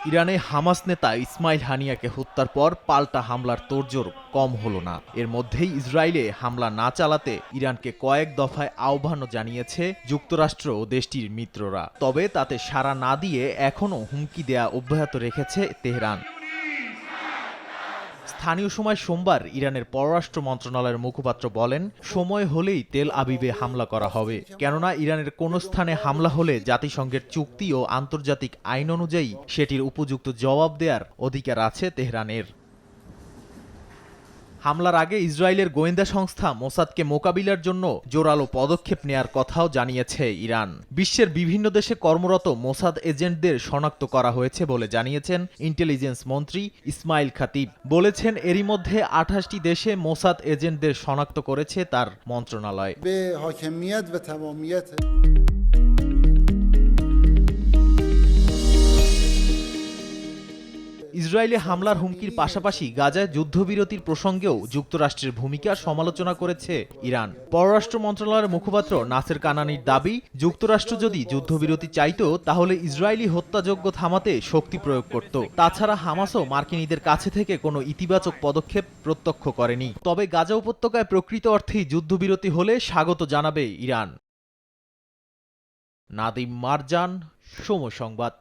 ইরানে হামাস নেতা ইসমাইল হানিয়াকে হত্যার পর পাল্টা হামলার তোড়জোড় কম হলো না। এর মধ্যেই ইসরায়েলে হামলা না চালাতে ইরানকে কয়েক দফায় আহ্বানও জানিয়েছে যুক্তরাষ্ট্র ও দেশটির মিত্ররা। তবে তাতে সাড়া না দিয়ে এখনও হুমকি দেয়া অব্যাহত রেখেছে তেহরান। স্থানীয় সময় সোমবার ইরানের পররাষ্ট্র মন্ত্রণালয়ের মুখপাত্র বলেন, সময় হলেই তেল আবিবে হামলা করা হবে। কেননা ইরানের কোনো স্থানে হামলা হলে জাতিসংঘের চুক্তি ও আন্তর্জাতিক আইন অনুযায়ী সেটির উপযুক্ত জবাব দেওয়ার অধিকার আছে তেহরানের। হামলার আগে ইসরায়েলের গোয়েন্দা সংস্থা মোসাদকে মোকাবিলার জন্য জোরালো পদক্ষেপ নেয়ার কথাও জানিয়েছে ইরান। বিশ্বের বিভিন্ন দেশে কর্মরত মোসাদ এজেন্টদের শনাক্ত করা হয়েছে বলে জানিয়েছেন ইন্টেলিজেন্স মন্ত্রী ইসমাইল খাতিব। বলেছেন, এরই মধ্যে ২৮টি দেশে মোসাদ এজেন্টদের শনাক্ত করেছে তার মন্ত্রণালয়। ইসরায়েলে হামলার হুমকির পাশাপাশি গাজায় যুদ্ধবিরতির প্রসঙ্গেও যুক্তরাষ্ট্রের ভূমিকা সমালোচনা করেছে ইরান। পররাষ্ট্র মন্ত্রণালয়ের মুখপাত্র নাসের কানানির দাবি, যুক্তরাষ্ট্র যদি যুদ্ধবিরতি চাইত তাহলে ইসরায়েলি হত্যাযজ্ঞ থামাতে শক্তি প্রয়োগ করত। তাছাড়া হামাসও মার্কিনীদের কাছে থেকে কোনো ইতিবাচক পদক্ষেপ প্রত্যক্ষ করেনি। তবে গাজা উপত্যকায় প্রকৃত অর্থেই যুদ্ধবিরতি হলে স্বাগত জানাবে ইরান। নাদিম মারজান, সময় সংবাদ।